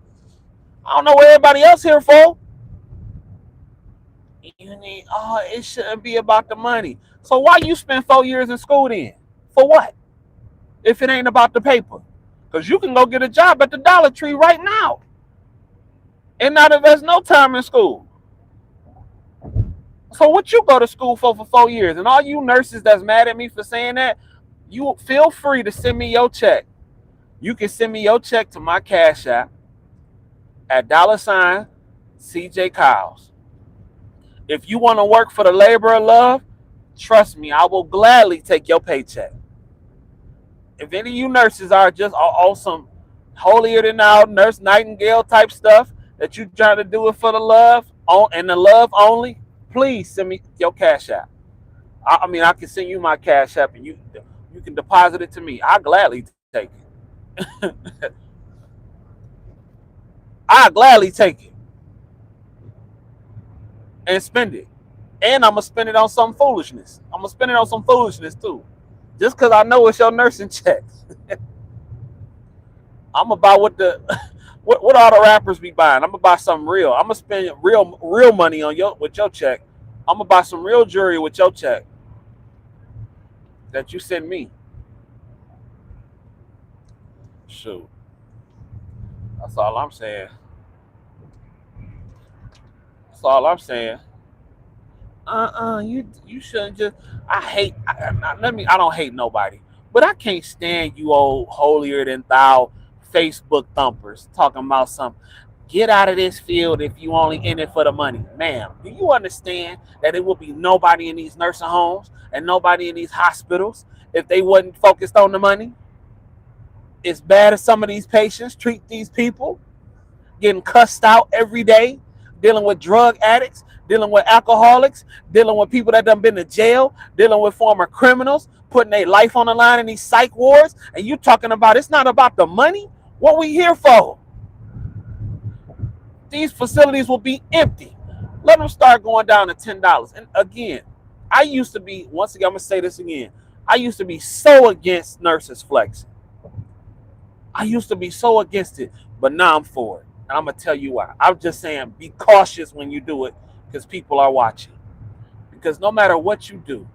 I don't know what everybody else here for. It shouldn't be about the money. So why you spend 4 years in school then? For what? If it ain't about the paper. Because you can go get a job at the Dollar Tree right now and not invest no time in school. So what you go to school for 4 years? And all you nurses that's mad at me for saying that, you feel free to send me your check. You can send me your check to my Cash App at $CJ Kyles. If you want to work for the labor of love, trust me, I will gladly take your paycheck. If any of you nurses are just on some holier than thou nurse Nightingale type stuff that you trying to do it for the love and the love only, please send me your cash app. I mean, I can send you my cash app and you can deposit it to me. I gladly take it. I gladly take it and spend it. And I'm gonna spend it on some foolishness. I'm gonna spend it on some foolishness too. Just cause I know it's your nursing checks. I'm gonna buy what the what all the rappers be buying. I'm gonna buy something real. I'm gonna spend real money on with your check. I'm gonna buy some real jewelry with your check that you send me. Shoot, that's all I'm saying. That's all I'm saying. You shouldn't just. I hate. Let me. I don't hate nobody, but I can't stand you old holier than thou Facebook thumpers talking about something. Get out of this field if you only in it for the money, ma'am. Do you understand that it will be nobody in these nursing homes and nobody in these hospitals if they wasn't focused on the money? As bad as some of these patients treat these people, getting cussed out every day, dealing with drug addicts, dealing with alcoholics, dealing with people that done been to jail, dealing with former criminals, putting their life on the line in these psych wards, and you talking about it's not about the money? What we here for? These facilities will be empty. Let them start going down to $10. And again, I used to be, once again, I'm going to say this again. I used to be so against nurses flexing. I used to be so against it, but now I'm for it. And I'm going to tell you why. I'm just saying be cautious when you do it because people are watching. Because no matter what you do,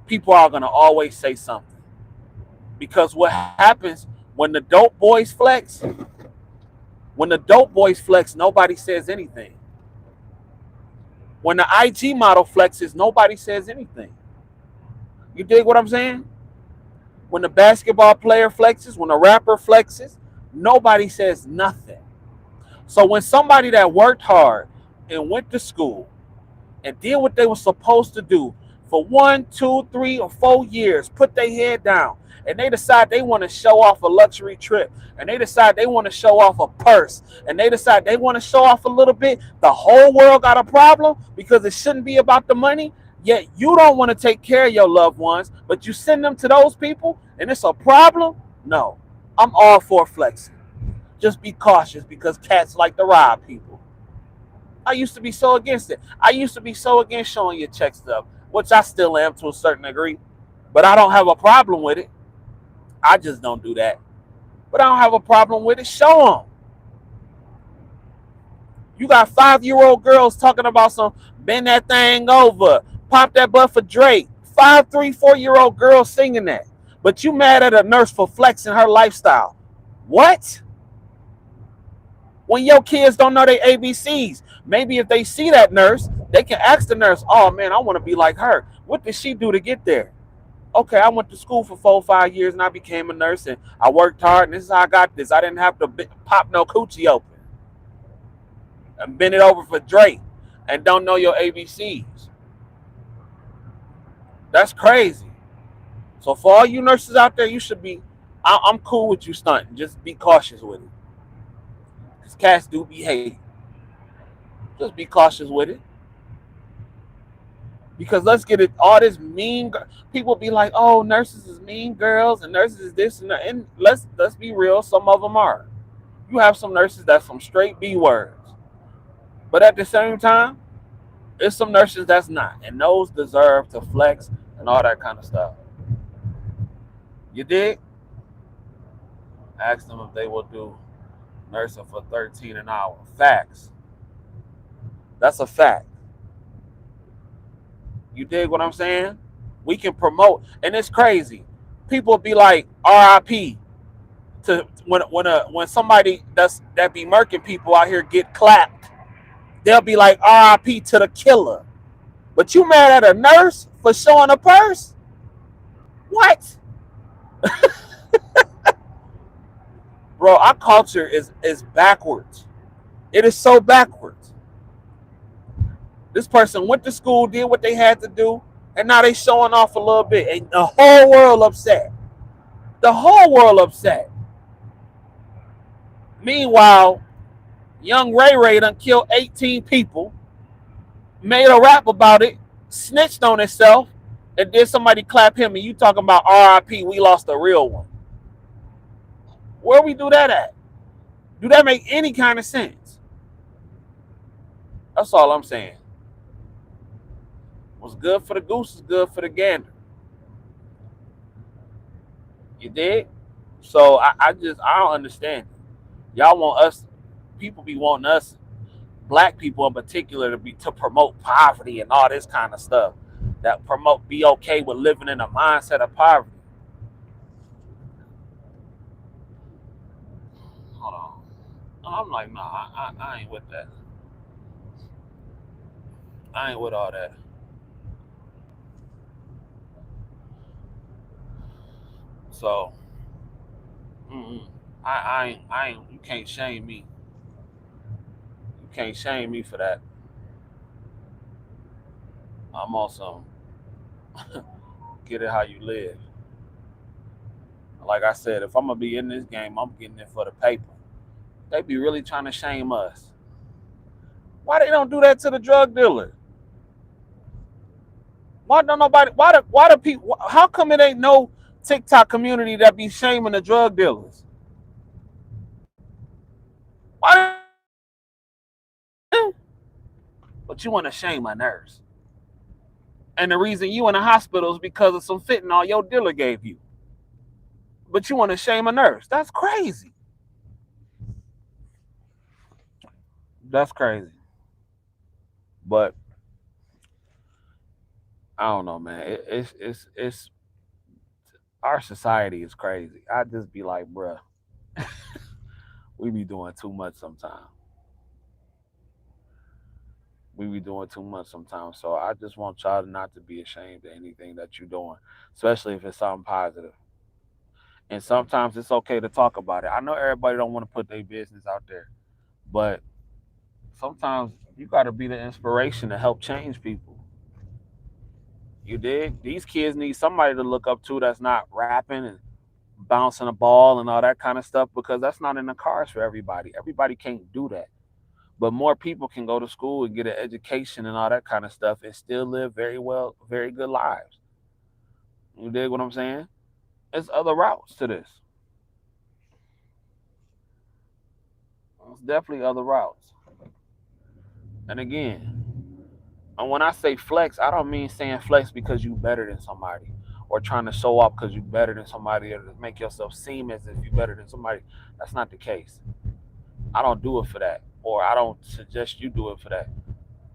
people are going to always say something. Because what happens when the dope boys flex, nobody says anything. When the IG model flexes, nobody says anything. You dig what I'm saying? When the basketball player flexes, when the rapper flexes, nobody says nothing. So when somebody that worked hard and went to school and did what they were supposed to do for 1, 2, 3, or 4 years, put their head down, and they decide they want to show off a luxury trip, and they decide they want to show off a purse, and they decide they want to show off a little bit, the whole world got a problem because it shouldn't be about the money. Yet you don't want to take care of your loved ones, but you send them to those people, and it's a problem? No. I'm all for flexing. Just be cautious because cats like to rob people. I used to be so against it. I used to be so against showing your check stuff, which I still am to a certain degree. But I don't have a problem with it. I just don't do that. But I don't have a problem with it. Show them. You got 5-year-old girls talking about some bend that thing over, pop that butt for Drake. 5, 3, 4-year-old girls singing that. But you mad at a nurse for flexing her lifestyle. What? When your kids don't know their ABCs, maybe if they see that nurse, they can ask the nurse, oh man, I want to be like her. What did she do to get there? Okay, I went to school for 4 or 5 years and I became a nurse and I worked hard and this is how I got this. I didn't have to pop no coochie open and bend it over for Drake and don't know your ABCs. That's crazy. So for all you nurses out there, you should be, I'm cool with you stunting. Just be cautious with it. Because cats do be hating. Just be cautious with it. Because let's get it, all this mean, people be like, oh, nurses is mean girls and nurses is this and that. And let's be real, some of them are. You have some nurses that's some straight B words. But at the same time, there's some nurses that's not. And those deserve to flex and all that kind of stuff. You dig? Ask them if they will do nursing for $13 an hour. Facts. That's a fact. You dig what I'm saying? We can promote, and it's crazy. People be like RIP to when somebody that be murking people out here get clapped. They'll be like RIP to the killer. But you mad at a nurse for showing a purse? What? Bro, our culture is backwards. It is so backwards. This person went to school, did what they had to do, and now they showing off a little bit. And the whole world upset. The whole world upset. Meanwhile, young Ray Ray done killed 18 people, made a rap about it, snitched on himself, and then somebody clap him, and you talking about RIP, we lost a real one. Where we do that at? Do that make any kind of sense? That's all I'm saying. What's good for the goose is good for the gander. You dig? So I don't understand it. Y'all want us, people be wanting us, black people in particular, to promote poverty and all this kind of stuff. That promote be okay with living in a mindset of poverty. Hold on. I'm like, nah, I ain't with that. I ain't with all that. So, mm-mm. I ain't. You can't shame me. You can't shame me for that. I'm on some get it how you live. Like I said, if I'm gonna be in this game, I'm getting it for the paper. They be really trying to shame us. Why they don't do that to the drug dealer? Why don't nobody? Why the people? How come it ain't no TikTok community that be shaming the drug dealers? Why? But you want to shame a nurse, and the reason you in the hospital is because of some fentanyl your dealer gave you. But you want to shame a nurse? That's crazy. That's crazy. But I don't know, man. It's our society is crazy. I just be like, bruh, we be doing too much sometimes. We be doing too much sometimes. So I just want y'all not to be ashamed of anything that you're doing, especially if it's something positive. And sometimes it's okay to talk about it. I know everybody don't want to put their business out there, but sometimes you got to be the inspiration to help change people. You dig? These kids need somebody to look up to that's not rapping and bouncing a ball and all that kind of stuff, because that's not in the cards for everybody. Everybody can't do that. But more people can go to school and get an education and all that kind of stuff and still live very well, very good lives. You dig what I'm saying? There's other routes to this. There's definitely other routes. And again, and when I say flex, I don't mean saying flex because you better than somebody or trying to show off because you better than somebody or to make yourself seem as if you better than somebody. That's not the case. I don't do it for that, or I don't suggest you do it for that.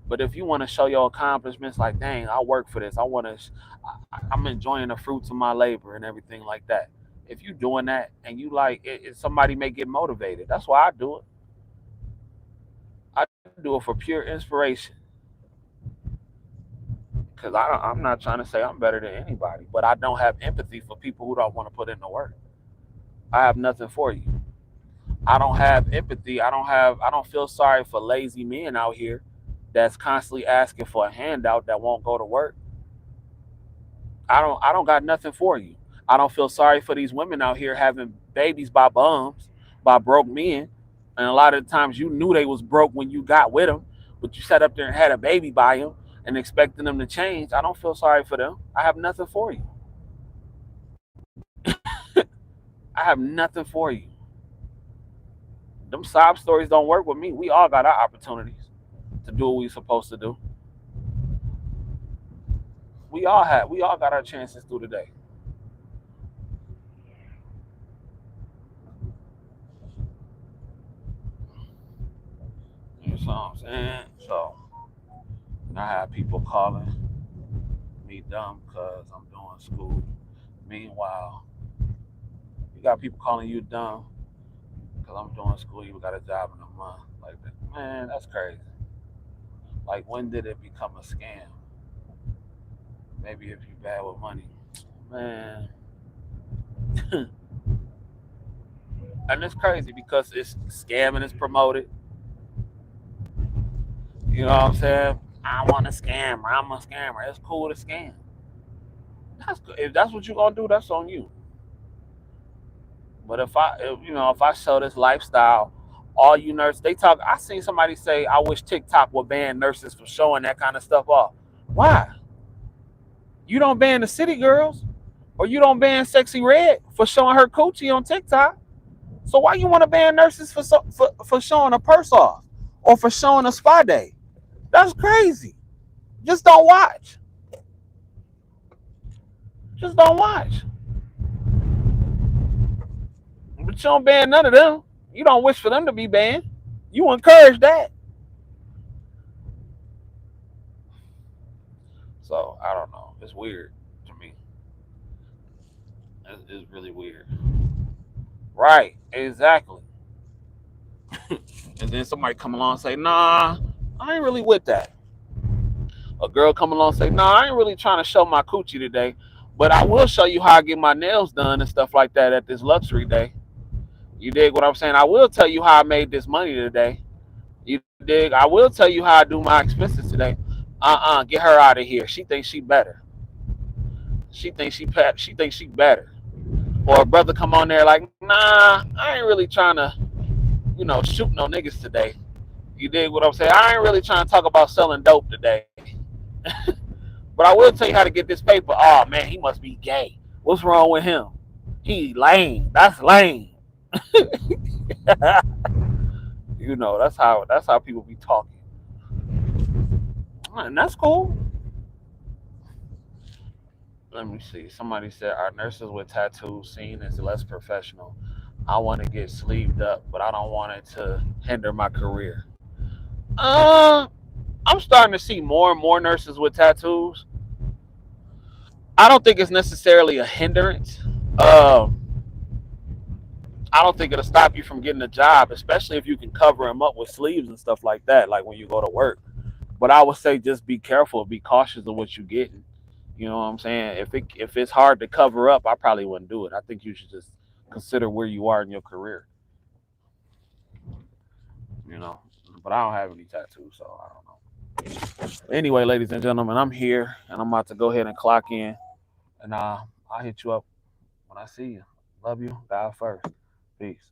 But if you want to show your accomplishments, like, dang, I work for this. I'm enjoying the fruits of my labor and everything like that. If you doing that and you like it, somebody may get motivated. That's why I do it. I do it for pure inspiration, because I'm not trying to say I'm better than anybody, but I don't have empathy for people who don't want to put in the work. I have nothing for you. I don't have empathy. I don't feel sorry for lazy men out here that's constantly asking for a handout that won't go to work. I don't got nothing for you. I don't feel sorry for these women out here having babies by bums, by broke men. And a lot of the times you knew they was broke when you got with them, but you sat up there and had a baby by them and expecting them to change. I don't feel sorry for them. I have nothing for you. I have nothing for you. Them sob stories don't work with me. We all got our opportunities to do what we supposed to do. We all got our chances through the day. You know what I'm saying? So I have people calling me dumb because I'm doing school. Meanwhile, you got people calling you dumb because I'm doing school. You got a job in a month. Like that. Man, that's crazy. Like, when did it become a scam? Maybe if you bad with money. Man. And it's crazy because it's scamming is promoted. You know what I'm saying? I want a scammer. I'm a scammer. It's cool to scam. That's good. If that's what you're gonna do, that's on you. But if I show this lifestyle, all you nurses, they talk. I seen somebody say, "I wish TikTok would ban nurses from showing that kind of stuff off." Why? You don't ban the city girls, or you don't ban Sexy Red for showing her coochie on TikTok. So why you want to ban nurses for showing a purse off or for showing a spa day? That's crazy. Just don't watch. Just don't watch. But you don't ban none of them. You don't wish for them to be banned. You encourage that. So I don't know. It's weird to me. It's really weird. Right. Exactly. And then somebody come along and say, "Nah, I ain't really with that." A girl come along and say, "Nah, I ain't really trying to show my coochie today, but I will show you how I get my nails done and stuff like that at this luxury day." You dig what I'm saying? I will tell you how I made this money today. You dig? I will tell you how I do my expenses today. Get her out of here. She thinks she better. She thinks she better. Or a brother come on there like, "Nah, I ain't really trying to, shoot no niggas today." You dig what I'm saying? I ain't really trying to talk about selling dope today. But I will tell you how to get this paper. Oh man, he must be gay. What's wrong with him? He lame. That's lame. That's how people be talking. And that's cool. Let me see. Somebody said, "Are nurses with tattoos seen as less professional? I want to get sleeved up, but I don't want it to hinder my career." Uh, I'm starting to see more and more nurses with tattoos. I don't think it's necessarily a hindrance. Um, I don't think it'll stop you from getting a job, especially if you can cover them up with sleeves and stuff like that, like when you go to work. But I would say just be careful, be cautious of what you're getting. You know what I'm saying? If it's hard to cover up, I probably wouldn't do it. I think you should just consider where you are in your career. You know. But I don't have any tattoos, so I don't know. Anyway, ladies and gentlemen, I'm here and I'm about to go ahead and clock in, and I'll hit you up when I see you. Love you. God first. Peace.